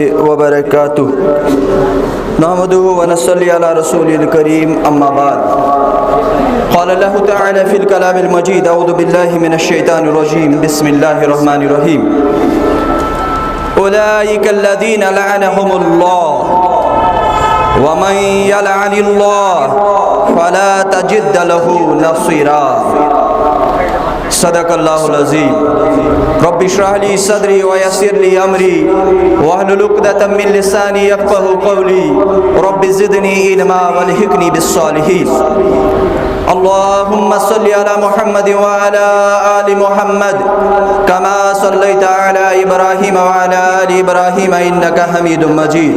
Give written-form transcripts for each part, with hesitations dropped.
وبركاته نحمده ونصلي على رسول الكريم أما بعد قال الله تعالى في الكلام المجيد أعوذ بالله من الشيطان الرجيم بسم الله الرحمن الرحيم أولئك الذين لعنهم الله ومن يلعن الله فلا تجد له نصيرا صدق اللہ العظیم رب اشرح لی صدری ویسر لی امری واحلل عقدۃ من لسانی یفقهوا قولی رب زدنی علما والحقنی بالصالحین اللهم صل على محمد وعلى آل محمد كما صليت على إبراهيم وعلى آل إبراهيم إنك حميد مجيد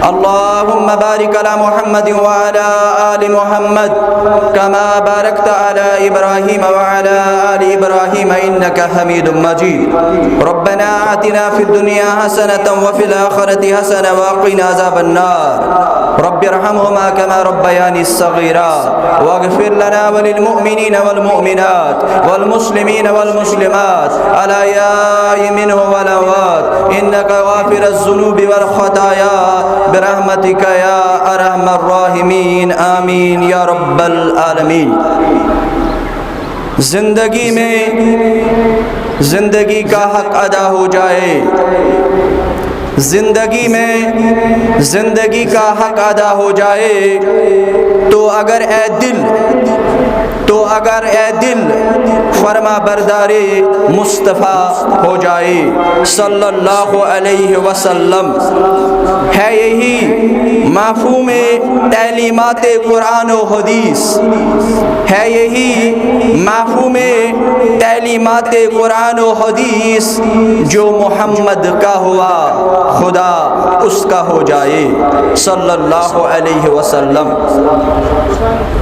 اللهم بارك على محمد وعلى آل محمد كما باركت على إبراهيم وعلى آل إبراهيم إنك حميد مجيد ربنا آتنا في الدنيا حسنة وفي الآخرة حسنة وقنا عذاب النار رب ارحمهما كما ربياني صغيرا واغفر لنا وللمؤمنين والمؤمنات والمسلمين والمسلمات الأحياء منهم والأموات إنك غافر الذنوب والخطايا برحمتك يا أرحم الراحمين آمین یا رب العالمین۔ زندگی میں زندگی کا حق ادا ہو جائے، زندگی میں زندگی کا حق ادا ہو جائے تو اگر اے دل فرما بردار مصطفیٰ ہو جائے صلی اللہ علیہ وسلم، ہے یہی مفہوم تعلیمات قرآن و حدیث، ہے یہی مفہوم تعلیمات قرآن و حدیث، جو محمد کا ہوا خدا اس کا ہو جائے صلی اللہ علیہ وسلم۔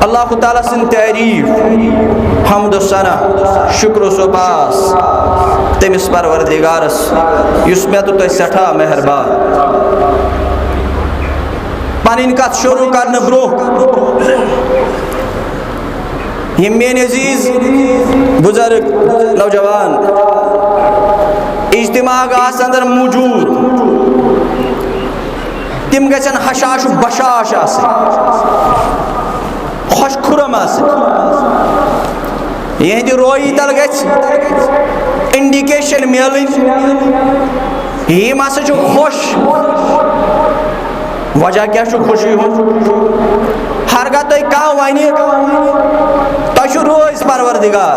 اللہ تعالیٰ سن تعریف حمد و ثنا شکر و سپاس تمس پروردگارس یس مے تو تہ سٹھا مہربان۔ پنن کت شروع کرنے برو یہ میرے عزیز بزرگ نوجوان اجتماع گاس اندر موجود تم گژھن حشاش و بشاش آسن، خوش خرم آسن، یہندِ روئی تل گژھِ انڈیکیشن میلن یم ہسا چھُ خوش۔ وجہ کیا چھُ خوشی ہُنٛد؟ ہرگاہ تُہۍ کانٛہہ وَنہِ تۄہہِ چھُ روز پروردگار،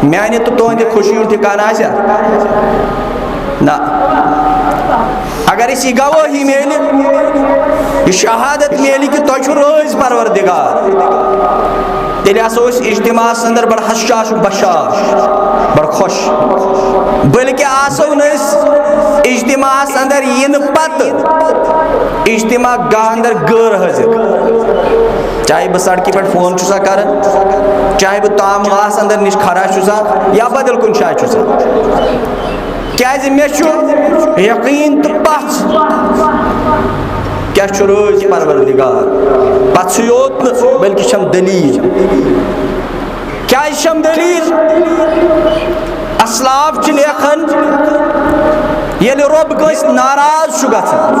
میانہِ تہٕ تُہنٛدِ خوشی ہُنٛد ٹھِکانہٕ آسیا؟ نہ۔ اگر اس یہ گواہی میلہِ، یہ شہادت میلہِ کہ تۄہہِ چھُ روز پروردگار، تیٚلہِ آسو أسۍ اجتماعس اندر بڑٕ حشاش و بشاش، بڑٕ خوش۔ بلکہ آسو نہٕ أسۍ اجتماعس اندر یِنہٕ پتہٕ اجتماع گاہ اندر غٲر حٲضِر، چاہے بہٕ سڑکہِ پٮ۪ٹھ فون چھُسا کران، چاہے بہٕ تامغاہس اندر نِش کھڑا چھُسا یا بدل کُنہِ جایہِ چھُسا، کیازِ مےٚ چھُ یقیٖن تہٕ پژھ کیا چھُ روز پروردگار۔ پژھٕے یوت نہٕ بلکہ چھم دلیٖل۔ کیازِ چھم دلیٖل؟ اسلاف چھِ لیکھان ییٚلہِ رۄب کٲنٛسہِ ناراض چھُ گژھان،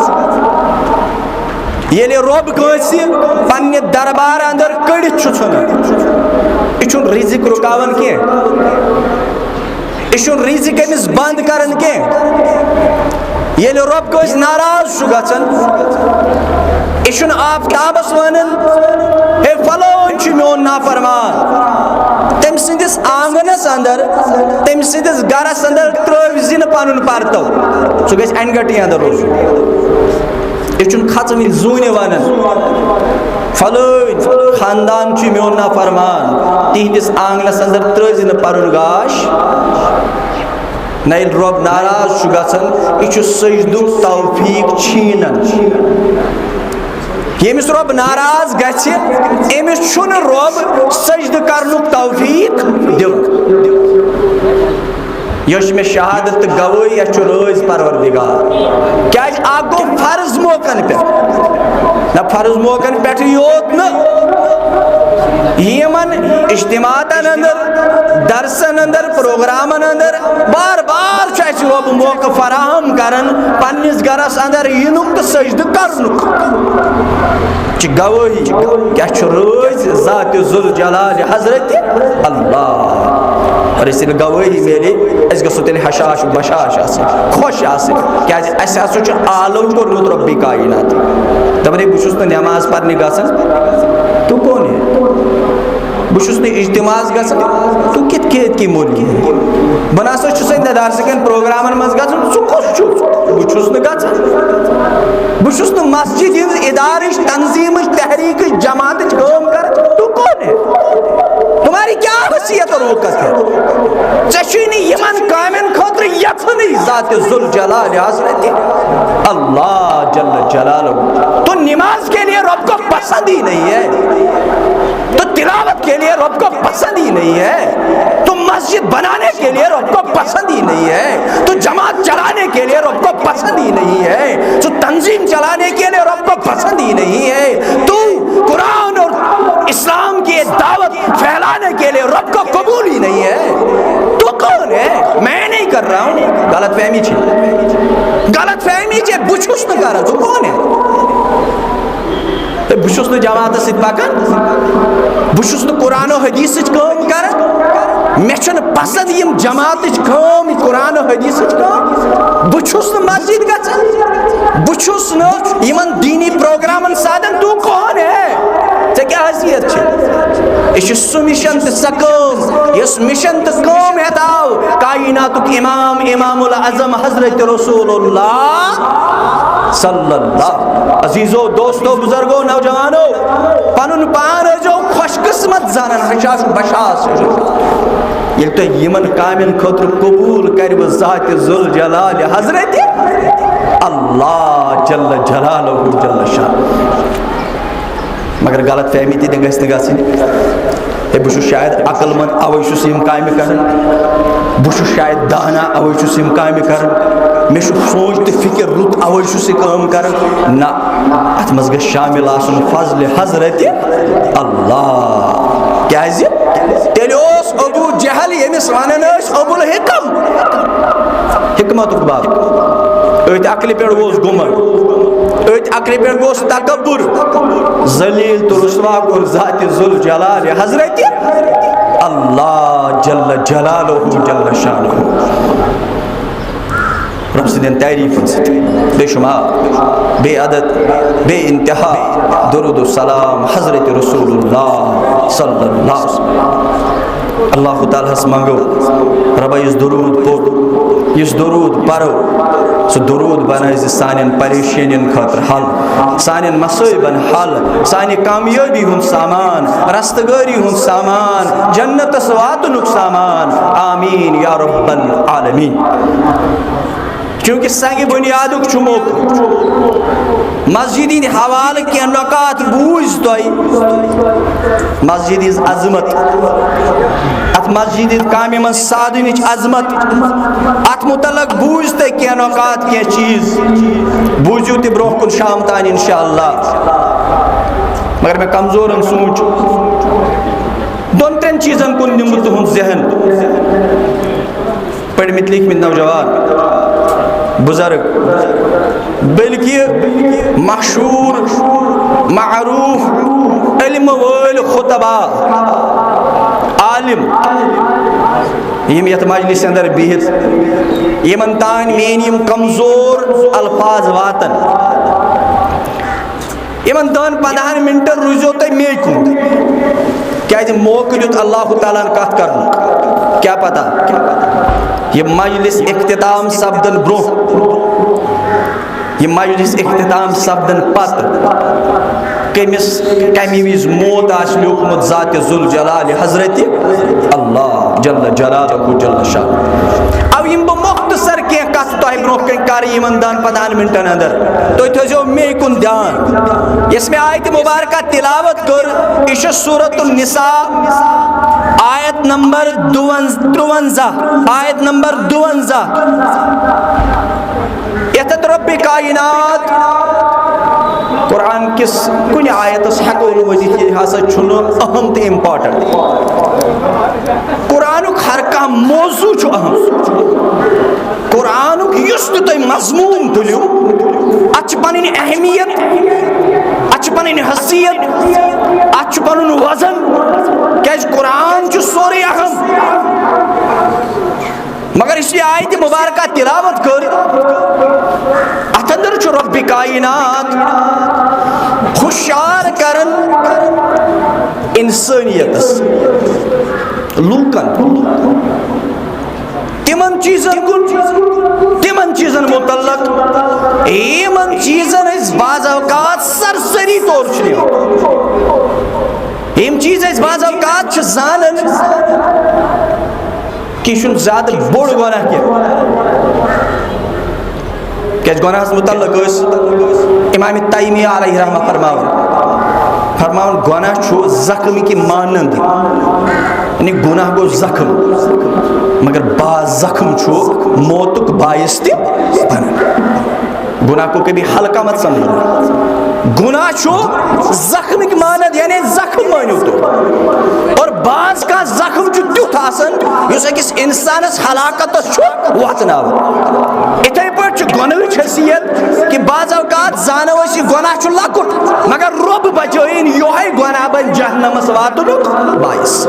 ییٚلہِ رۄب کٲنٛسہِ پننہِ دربار اندر کٔڑِتھ چھُ ژھٕنان، یہِ چھُنہٕ رِزق رُکاوان کینٛہہ، یہِ چھُنہٕ رِزق أمِس بنٛد کران کینٛہہ۔ ییٚلہِ رۄب کٲنٛسہِ ناراض چھُ گژھان، یہِ چھُنہٕ آفتابس ونان ہے فلٲنۍ چھُ میون نافرمان، تٔمۍ سٕنٛدِس آنگنس اندر تٔمۍ سٕنٛدِس گرس اندر ترٲوۍ زِ نہٕ پنُن پرتو، سُہ گژھِ انگٹی اندر روزُن۔ یہِ چھُنہٕ کھژوٕنۍ زوٗنہِ ونان فلٲنۍ خاندان چھُ میون نافرمان، تِہنٛدِس آنگنس اندر ترٲوزِ نہٕ پنُن گاش۔ نہ ییٚلہِ رۄب ناراض چھُ گژھان، یہِ چھُ سجدُک توفیق چھیٖنان۔ ییٚمِس رۄب ناراض گژھِ أمِس چھُنہٕ رۄب سجدٕ کرنُک توفیق دِوان۔ یۄس مےٚ شہادت تہٕ گوٲہی یہِ چھُ رٲض پروردگار، کیازِ اکھ گوٚو فرض موقعن پٮ۪ٹھ، نہ فرض موقعن پٮ۪ٹھٕے یوت نہٕ، یمن اجتماعن اندر درسن اندر پروگرامن اندر بار بار چھ رب موقع فراہم کرن پنس گرس اندر ینک تو سجدہ کرنک گواہی کیا روز ذات ذوالجلال حضرت اللہ اور اس لیے گواہی میلے اس گھو تیل حشاش بشاش خوش کیاز عالم کورمت ربی کائنات دپان بہس نماز پرنے گھن تو کون ہے بہس اجتماع گھن تو کت کی ملکی بہ نسا چھس دارسکن پروگرامن مز گھن ثہ کس بہس بہس مسجد ہز ادارچ تنظیم تحریک جماعت کام کر تو کون ہے تمہاری کیا حیثیت اور وقت ہے چشینی یمن کامن خاطر یقینی ذات ذوالجلال حضرت اللہ جل جلالہ تو نماز کے لیے رب کو پسند ہی نہیں ہے تو تلاوت کے لیے رب کو پسند ہی نہیں ہے تو مسجد بنانے کے لیے رب کو پسند ہی نہیں ہے تو جماعت چلانے کے لیے رب کو پسند ہی نہیں ہے تو تنظیم چلانے کے لیے رب کو پسند ہی نہیں ہے تو قرآن اور اسلام کی دعوت پھیلانے کے لیے رب کو قبول ہی نہیں ہے تو کون ہے میں نہیں کر رہا ہوں غلط فہمی چھے بچھوس نہ کر رہا تو کون ہے بہس جماعت ست پکان بہس قرآن و حدیث کام کر مے پسند یم جماعت کام قرآن و حدیث کام بہس مسجد گھان بہس یمن دینی پروگرامن سادن تو کون ہے ژے کیا حیثیت یہ سہ مشن تو سہ کام یس مشن تو کام ہتاو کائناتک امام امام العظم حضرت رسول اللہ صلی اللہ عزیزو دوستو بزرگو نوجوانو پنن پان جو خوش قسمت زانن حشاش بشاش یل تو یمن کامن خطر قبول کرو ذات ذوالجلال حضرت اللہ جل جلالہ جل شان مگر غلط فہمی تھی گھس نہ بہت شاید عقل مند اوے چھس یم کامہ کران بہت شاید دانا اوے چھس یم کامہ کران مے سوچ تو فکر رت اوے چھس یہ کام کران نہ ات مز گژھِ شامل آسن فضل حضرت اللہ کیازِ تیل اوس ابو جہل یمس ونان ٲسۍ ابو الحکم حکمتُک باب ات عقلہِ پٮ۪ٹھ گوس گُمنڈ ات عقلہِ پٮ۪ٹھ گوس تکبر ذلیل تو رسوا کور ذات ذوالجلال حضرت اللہ جل جلالہ جل شانہ رب سندین تعریفن ست بے شمار بے عدد بے انتہا درود و سلام حضرت رسول اللہ صلی اللہ علیہ وسلم اللہ تعالیٰ ہس منگو ربا اس درود پور اس درود پرو سو درود بنائز سانین پریشانین خاطر حل سانین مصیبن حل سانی کامیابی ہن سامان رستگاری ہن سامان جنت سواتنک سامان آمین یا رب العالمین کیونکہ سنگ بنیادک چموک مسجد حوالہ کی نکات بوز تھی مسجد عظمت ات مسجد کامہ من سادنچ عظمت ات متعلق بوز تھی کی نکات کی چیز بوزیو تہ برو کن شام تان انشاءاللہ مگر میں کمزور سوچ دون ترین چیزن کن نمت تہن ذہن پڑھمت لکھمت نوجوان بزرگ بلکہ مشہور معروف علم وول خطبہ عالم یم یت مجلس اندر بہت یمن تان مین یم کمزور الفاظ واتن یمن 10-15 منٹن روزو تھی مے کن کیا موقع دیت اللہ تعالیٰ کت کر کیا پتہ یہ مجلس اختتام سپدن برو یہ مجلس اختتام سپدن پت کمس کمی وز موت آس لیوکمت ذات ذوالجلال حضرت اللہ جل جلالہ جل شان اب یم بہ مختصر کی کت تہ برو کن کر یمن 10-15 منٹن اندر تھی تھو مے کن دھیان یس میں آیت مبارکہ تلاوت کر یہ سورۃ النساء آیت نمبر 52 آیت نمبر 52 یتھ رب کائنات قرآن کس کن آیتس ہیکو ورتھ یہ ہسا چھن اہم تو امپارٹنٹ قرآن کانٛہہ موضوع چھُ اہم قرآنُک یُس تہِ تُہۍ مضموٗن تُلِو اَتھ چھِ پَنٕنۍ اہمیت اَتھ چھِ پَنٕنۍ حیثیت اَتھ چھُ پَنُن وزن کیٛازِ قرآن چھُ سورُے اہم مگر اس لیے آیتِ مبارکہ تلاوت کر اتھ اندر چھُ رب کائنات ہوشیار کرن انسانیتس لوکن تمن چیزن کن تمن چیزن متعلق یمن چیزن أسۍ بعض اوقات سرسری طور چھِ نِوان یِم چیز أسۍ بعض اوقات چھِ زانن کہ یہ زیادہ بوڑ گناہ کی گناہس متعلق امام تیمیہ علیہ رحمہ فرماون گناہ چھو زخم کی مانند یعنی گناہ گو زخم مگر بعض زخم چھو موتک باعث تہ بنان گناہ کو کبھی ہلکا مت سمجھو گناہ چھو زخم کی مانند یعنی زخم مانو تو اور بعض کا زخم چھو تیوت آسن یس أکس انسانس ہلاکتس چھو واتناوان اتھے پٲٹھۍ چھُ گۄنہٕچ حیثیت کہ بعض اوقات زانو أسۍ یہِ گۄناہ چھُ لۄکُٹ مگر رۄب بچٲیِن یِہوٚے گۄناہ بنہِ جہنمس واتنُک باعث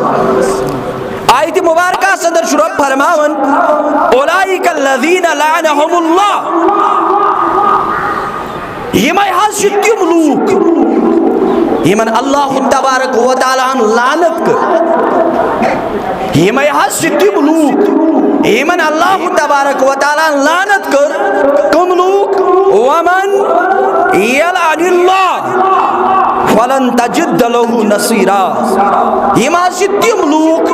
آیتِ مبارکہس اندر چھُ رۄب فرماوان اولئک الذین لعنهم اللہ یمے حظ چھِ تِم لوٗکھ یمن اللہ تبارک و تعالیٰ ہن لعنت کٔر یمے حظ چھِ تِم لوٗکھ یمن اللہ تبارک و تعالیٰ ہن لعنت کٔر کم لوٗکھ ومن یلعن اللہ فلن تجد له نصیرا یم حظ چھِ تِم لوٗکھ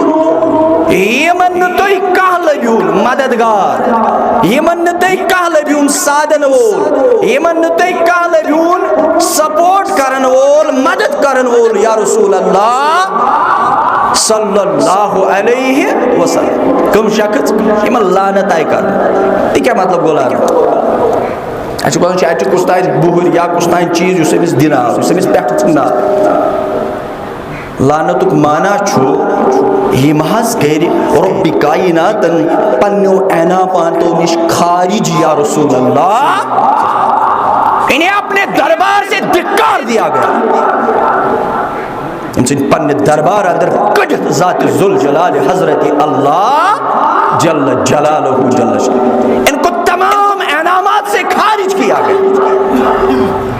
یمن نہٕ تُہۍ کانٛہہ لٔبِہُن مددگار یمن نہٕ تُہۍ کانٛہہ لٔبِہُن سادن وول یمن نہٕ تُہۍ کانٛہہ لٔبِہُن سپورٹ کرن وول مدد کرن وول یا رسول اللہ صلی اللہ علیہ وسلم کم شخص یمن لعنت آئی کرن یہ کیا مطلب گو لعنت اچھا کون چاہے کس تائیں بہر یا کس تائیں چیز اس امس دن آو اس امس پٮ۪ٹھ ژھٕنان لعنتُک معنی چھُ یم حظ کر رب کائناتن پنو عناپانتو نش خارج یا رسول اللہ انہیں اپنے دربار سے دھکار دیا گیا ان سے پنے دربار اندر کڑت ذات ذوالجلال حضرت اللہ جل جلالہ جل شانہ ان کو تمام انعامات سے خارج کیا گیا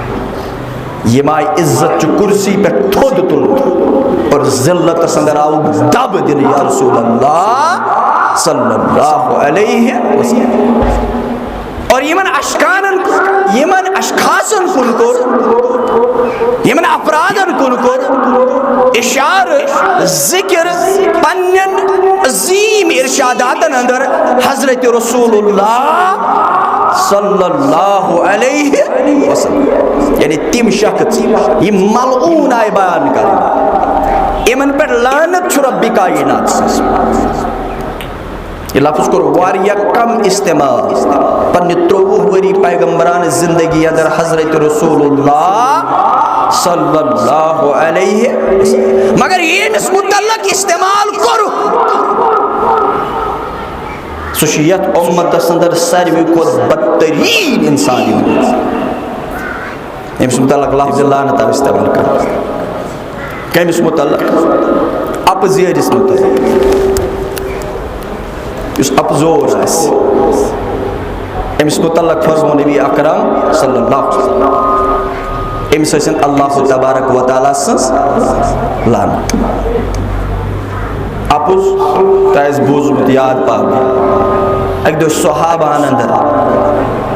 یہ مائی عزت جو کرسی پہ تھود تل اور ذلت سندر آؤ دب دن یا رسول اللہ صلی اللہ علیہ وسلم اور یمن اشخاصن کن کر یمن افرادن کن کر اشار ذکر پنن عظیم ارشاداتن اندر حضرت رسول اللہ صلی اللہ علیہ وسلم یعنی تم شخص یہ ملعون آئی بیان کر یمن پر لعنت چھُ رب کائنات یہ لفظ کو واریا کم استعمال پنہ 30 وری پیغمبران زندگی اندر حضرت رسول اللہ صلی اللہ علیہ وسلم مگر یہ اس متعلق استعمال کرو سوشیت امت اندر ساروی کھۄتہٕ بدترین انسان امس متعلق لفظ لعنت آو استعمال کر کمس متعلق اپزیرس متعلق اس اپزور امس متعلق فرمو نبی اکرم صلی اللہ علیہ وسلم امس ٲسِن اللہ تبارک و تعالیٰ سٕنٛز لعنت اپُز تۄہہِ آسہِ بوٗزمُت یاد پاک اکہِ دۄہ صحابہن اندر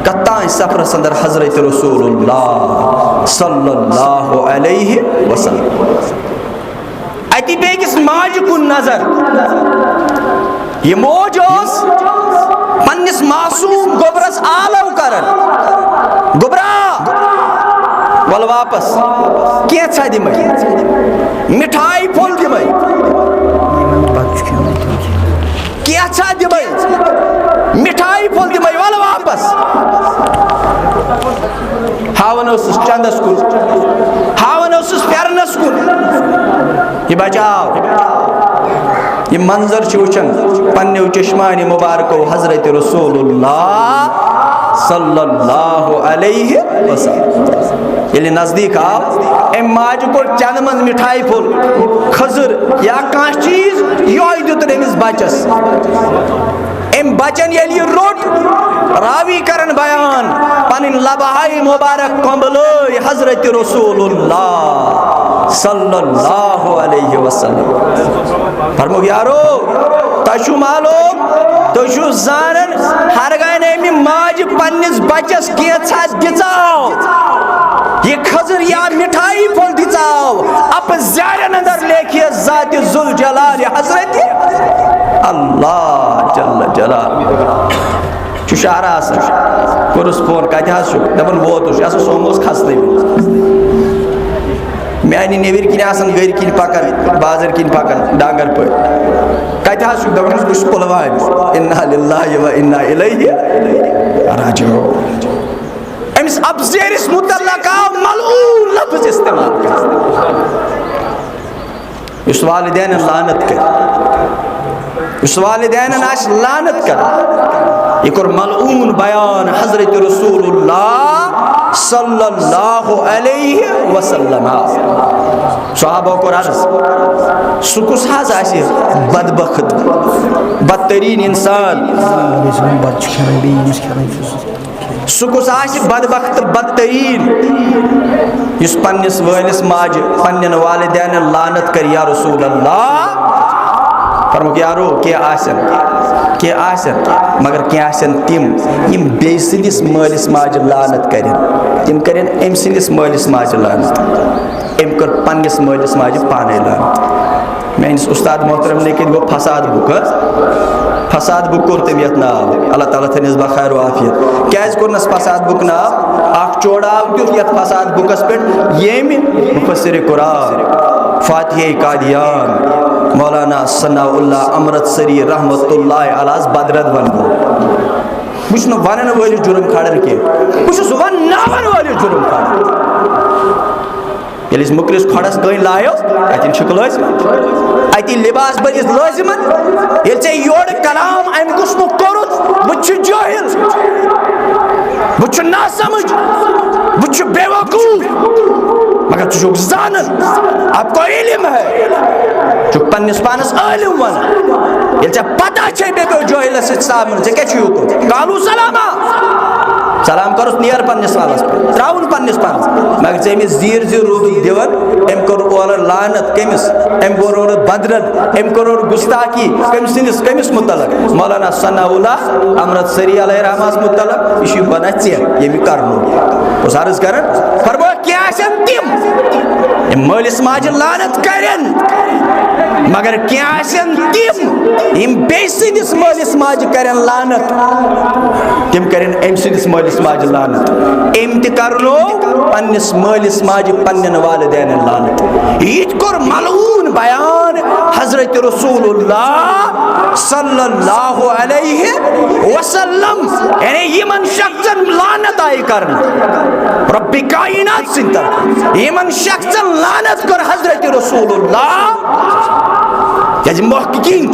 کتانۍ سفرس اندر حضرت رسول اللہ صلی اللہ علیہ وسلم اتی بیکس ماجہ کن نظر یہ موج اوس پننس معصوم گوبرس آلو کرن گوبرا ول واپس کینژھا دِمے مٹھائی پھول دِمے کینژھا دِمے مٹھائی پھول دِمے ول واپس ہاون اوسُس چندس کُن ہاون اوسُس پھیرنس کُن یہ بچاو یہ منظر چھ وچھن پنیو چشمانی مبارکو حضرت رسول اللہ صلی اللہ علیہ وسلم یلی نزدیک آو ام ماج کو چند من مٹھائی پھول خضر یا کانچ چیز یہ دیت امس بچس ام بچن یلی روٹ راوی کرن بیان پنن لبہائی مبارک کمبلوی حضرت رسول اللہ صلی اللہ علیہ وسلم فرمو یارو تشو معلوم تشو زانن ہرگاہ امی ماج پنس بچس کیچھا دژاو یہ خضر یا مٹھائی پھول دژاو اپ زیارن اندر لیکھیے ذات ذوالجلال حضرت اللہ جل جلال چھ شہر آسان کورس فون کتہ حظ دپان ووتس یہ سوموس کھسنے میانہ نیبر کن آسان گر کن پکان بازر کن پکان ڈانگر پہ کتہ حظ دپان بہٕ چھُس پُلوامہ انا للہ و انا الیہ راجعون امس ابزیرس متعلق آو ملعون لفظ استعمال کر اس والدین لعنت کر اس والدین آس لعنت کر یہ کور ملعون بیان حضرت رسول اللہ صلی اللہ علیہ وسلم صحابہ کو عرض سکس حاض آسی بدبخت بدترین انسان سکس آسی بدبخت بدترین اس پنس والس ماج پنن والدین لعنت کر یا رسول اللہ فرمو کہ یارو کیا آسن مگر کیا آسن تم یم بے سندس مالس ماج لعنت کرن تم کرن ام سندس مالس ماج لعنت ام کر پنس مالس ماج پانے لعنت میانس استاد محترم نے کہ وہ فساد بک فساد بک کور تم یت ناو اللہ تعالیٰ تھنس بخیر و عافیت کیاز کورنس فساد بک ناو اخ چوڑاو دیت یت فساد بکس پہ یم مفسر قرآن فاتحہ قادیان مولانا ثناء اللہ امرتسری رحمت اللہ علیہ بدرد ونگو بچ نو ونن والی جرم کھڑر کی بچ سو ون ناون والی جرم کھڑر یلی اس مکرس کھڑس گئن لائیو ایتن شکل لازم ایتن لباس بنیس لازمت یل چے یوڑ کلام ام گسنو کرت بچ جاہل بچ ناسمجھ بچ بے وقوف مگر تو جو زانن آپ کو علم ہے جو پنس پانس علم ون یل چے پتہ چھے بے بے جاہل سے سامن سے کیا چھو کو قالو سلاما سلام کرس نیر پنس والس پہ تراون پنس پانس مگر ژے امس زیر زیر روز دیون ام کور اول لعنت کمس ام کور بدرد ام کور گستاخی کمس متعلق مولانا ثناء اللہ امرتسری علیہ رحمۃ متعلق یہ بنا ژے یہ کرنو اس عرض کرن فرمایا کیا آسن تم مالس ماجہ لعنت کرن مگر کیا آسن تم یم بے سندس مالس ماجہ کرن لعنت تم کرن ام سندس مالس ماجہ لعنت ام تہ کرنو پنس مالس ماجہ پنن والدین لعنت یہ کور ملعون بیان حضرت رسول اللہ صلی اللہ علیہ وسلم یعنی یمن شخصن لعنت آئی کرنا رب کائنات سنتر یمن شخصن لعنت کر حضرت رسول اللہ یعنی محققین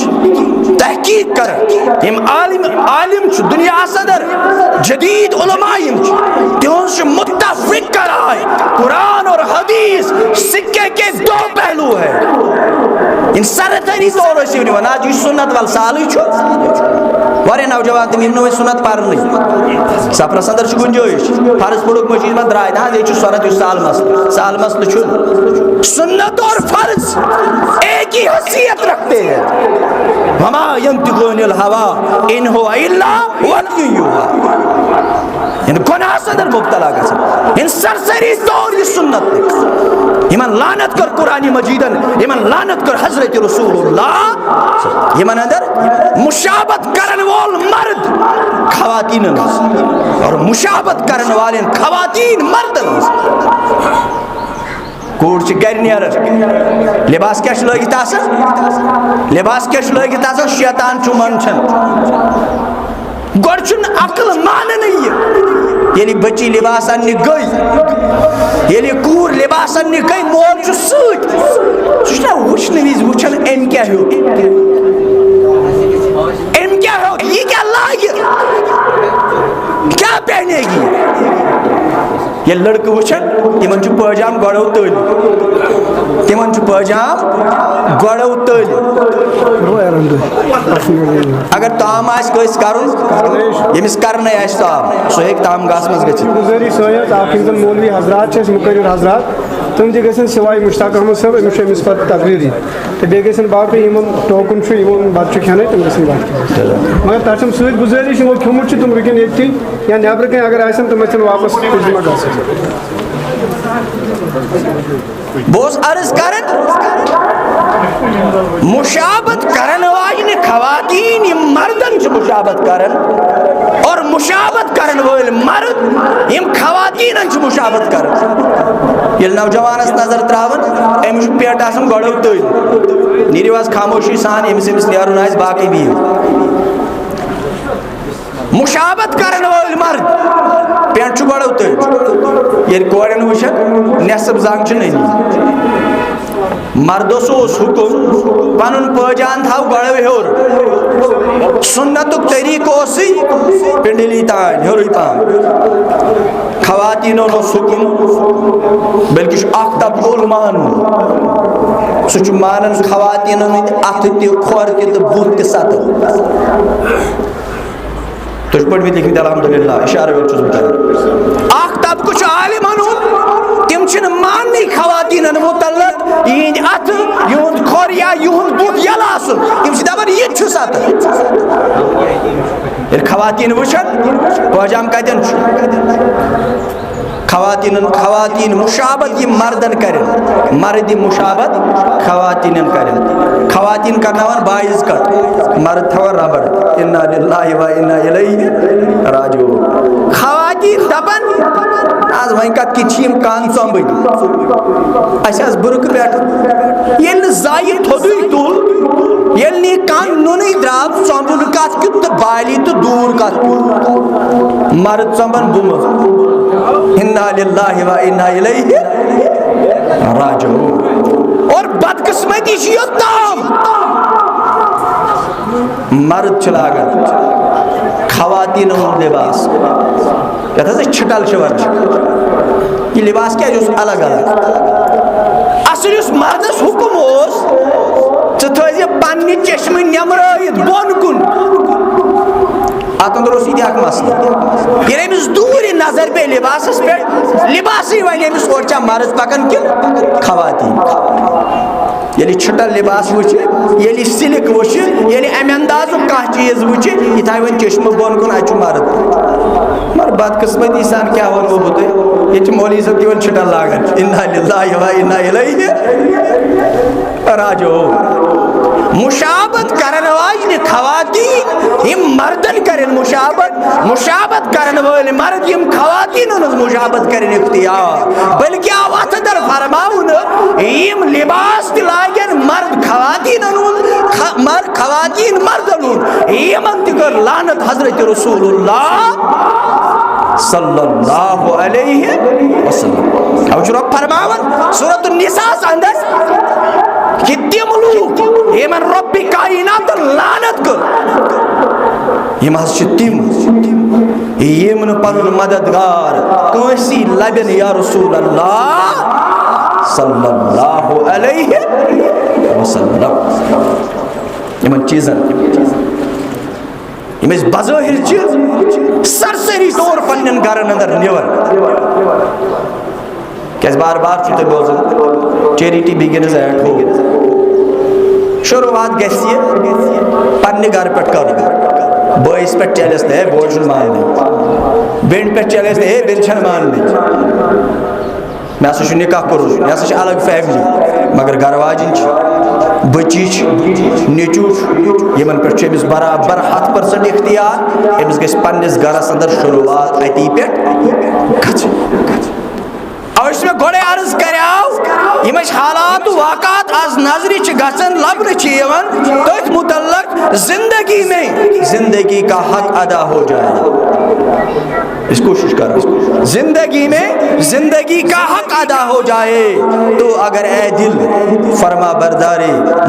تحقیق کر یم عالم دنیا صدر جدید علماء تہن متفق کرائے قرآن اور حدیث سکے کے دو پہلو ہے ان سرطری طور سے ون آج یہ سنت وال سال واریاہ نوجوان تم نو سنت پرن سفرس اندر گنجائش فرض پڑھک مشید میں درائے نا یہ سنت سال مسئلہ سنت اور فرض ایک ہی حیثیت رکھتے ہیں وما ينطق عن الهوى ان هو الا وحی یوحی ان گناہ صدر مبتلا گژھن ان سرسری طور یہ سنت یمن لعنت کر قرآن مجیدن یمن لعنت کر حضرت رسول اللہ یمن اندر مشابت کرن وول مرد خواتین اور مشابت کرن والن خواتین مرد کوڑ چھ گر نیرن لباس کیا لگت آسان لباس کیا لگت آسان شیطان چھ منچن گوڑ چھن عقل مان نہیں یعنی بچی لباس اننی گئی یعنی کور لباس اننی گئی مول چھ سوٹ چھنا وچھن ویز وچھن ام کیا ہو یہ لڑکہ وچھن تمن چھ پاجام گڑو تل تمن چھ پاجام گڑو تل اگر تام آس کس کرن یمس کرنے آس تام سو ہیک تام گاس مز گژھِتھ گزٲرِش سٲنۍ اکھ یِم زن مولوی حضرات چھِ اَسہِ مُقرر حضرات تِم تہِ گژھن سِوایہِ مُشتاق احمد صٲب أمِس چھُ أمِس پتہٕ تقریٖر یِن تہٕ بیٚیہِ گژھن باقٕے یِمن ٹوکُن چھُ یِمن بتہٕ چھُ کھٮ۪نٕے تِم گژھن واتٕنۍ مگر تۄہہِ چھُم سۭتۍ گُزٲرِش یِمو کھیوٚمُت چھُ تِم رُکن ییٚتھی یا نیٚبرٕ کَنۍ اگر آسن تِم گژھن واپس تُجمہ گژھٕنۍ بوس عرض کرن مشابت کرن واجن خواتین یم مردن چھ مشابت کرن اور مشابت کرن وول مرد یم خواتین چھ مشابت کرن یل نوجوانس نظر تراون امس پیٹ آسن گڑو تل نیرواز خاموشی سان امس نیرون آس باقی بھی مشابت کرن وول مرد پینٹ چھ گڑو تل یل کورن وچھن نصب زنگ چھ ننی مردس حکم پن پاجان تھو گڑو ہیور سنتک طریقہ پنڈلی تان ہیور پان خواتینوں حکم بلکہ اخ طبقہ مان سہ مانن خواتینوں ات تہ کھور تہ تو بت تہ ست تھی پہ لکھمت الحمدللہ اشارہ چھس بہ کران اخ طبقہ عالمان تم ماننی خواتین متعلق یہ ات یہ کھور یا یہ بت یل آسن تم دپان یہ ست خواتین وچھن پاجام کتن خواتین مشابت یہ مردن کرن مرد مشابت خواتین کرن خواتین کرناوان بائز کٹ مرد تھوان ربڑ انا للہ و انا الیہ راجعون خواتین دپان آز وین کت کی چیم کان ژومبٕتۍ اَسہِ آس برُک پٮ۪ٹھ ییٚلہِ نہٕ زایہِ تھوٚدُے تُل ییٚلہِ نہٕ یہِ کان نُنٕے درٛاو ژومبُن کتھ کیُتھ تہٕ بالی تہٕ دوٗر کتھ کیُتھ مرد ژومبن بُمہٕ انا للہ و انا الیہ راجعون اور بدقسمتی چھ یوتام مرد چھ لاگان خواتین ہند لباس یتھ ہسا چھٹل چھ ونان یہ لباس کیا الگ الگ اصل اس مردس حکم ژٕ تھٲیزِ پننہِ چشمہٕ نٮ۪مرٲیِتھ بۄن کُن اتھ اندر اوس یہ اکھ مسئلہ ییٚلہِ أمِس دوٗرِ نظر پے لباسس پٮ۪ٹھ لباسٕے وَنہِ أمِس اورٕ چھا مرد پکان کِنہٕ خواتین ییٚلہِ چھٹل لباس وٕچھِ ییٚلہِ سِلک وٕچھِ ییٚلہِ امہِ اندازُک کانٛہہ چیٖز وٕچھِ یہِ تھایہِ وۄنۍ چشمہٕ بۄن کُن اَتہِ چھُ مرد مگر بدقسمتی سان کیٛاہ وَنہو بہٕ تۄہہِ ییٚتہِ چھِ مولوی صٲب تہِ وۄنۍ چھٹل لاگان انا للہ و انا الیہ راجعون مشابت کرن واجن خواتین یم مردن کرن مشابت کرن وول مرد یم خواتین مشابت کرن اختیار بلکہ آو اتھ در فرماؤن یم لباس لاگن مرد خواتین مرد خواتین مردن یمن تہ کر لعنت حضرت رسول اللہ صلی اللہ علیہ وسلم او رب فرماون سورۃ النساء اندر کہ تم لوگ یمن رب کائنات لعنت کر یم حظ تم یم پن مددگار کنسی لبن یا رسول اللہ صلی اللہ علیہ وسلم یمن چیزن یم بظاہر چیز سرسری طور پنن گرن اندر نیور کیاز بار بار چھو تۄہہِ بوزان چیریٹی بگنز ایٹ ہوم شروعات گژھِ پننہِ گرٕ پٮ۪ٹھ کرُن بٲیِس پٮ۪ٹھ چلٮ۪س نہٕ ہے بوے چھُنہٕ ماننٕے بیٚنہِ پٮ۪ٹھ چلٮ۪س نہٕ ہے بیٚنہِ چھَنہٕ ماننٕے مےٚ ہسا چھُ نکاح کوٚرمُت مےٚ ہسا چھِ الگ فیملی مگر گرٕ واجِنۍ چھِ بچی چھِ نیٚچوٗ چھُ یِمن پٮ۪ٹھ چھُ أمِس برابر 100% اختیار أمِس گژھِ پننِس گرس اندر شروعات اتی پٮ۪ٹھ گژھٕنۍ اوے چھُ مےٚ گۄڈے عرض کریاو یمش حالات واقعات آز نظری چھ گژھن لبنہ چھ یوان تتھ متعلق زندگی کا حق ادا ہو جائے. اس کوشش کر زندگی میں زندگی کا حق ادا ہو جائے. تو اگر اے دل فرما بردار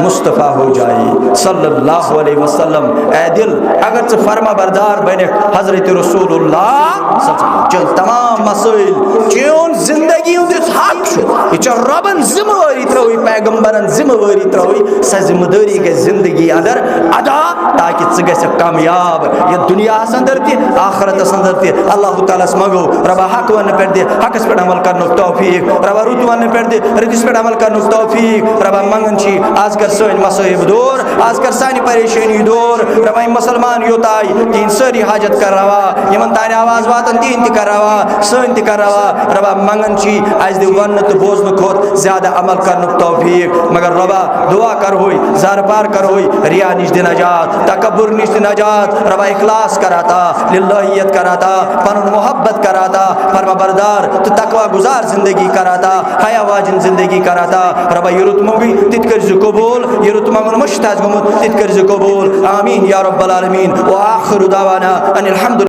مصطفیٰ ہو جائے صلی اللہ علیہ وسلم, اے دل اگر ژٕ فرما بردار بنک حضرت رسول اللہ چون تمام مسائل چون زندگی ہند حق یہ ربن ذمہ واری تروی پیغمبرن ذمہ واری تروی سہ ذمہ داری گژھِ زندگی اندر ادا تاکہ ژٕ گژھکھ کامیاب یہ دنیا اندر تہ آخرت اندر تہ. اللہ تعالیٰ منگو ربا حق ون پہ دے حقس پہ عمل کرن توفیق, ربا رت ون پہ دے رتس پہ عمل کرن توفیق. ربا منگن چی آج کر سن مصائب دور, آج کر سانی پریشانی دور. ربا مسلمان یوتائی تین ساری حاجت کر روا یمن تانی آواز واتن تین تہ کر روا سن تہ کر روا. ربا منگن چی آج دی ون تو بوزن کھوت زیادہ عمل کرن توفیق. مگر ربا دعا کر ہوئی زار پار کر ہوئی ریا نش دی نجات تکبر نش دی نجات. ربا اخلاص کراتا للہیت کراتا پنن محبت کراتا فرما بردار تو تقوی گزار زندگی کراتا حیا واجن زندگی کراتا. ربا یرت موگی تت کر ز قبول یرت مگن مشتاج گمت تت کر ز قبول. آمین یا رب العالمین. و آخر دعوانا ان الحمد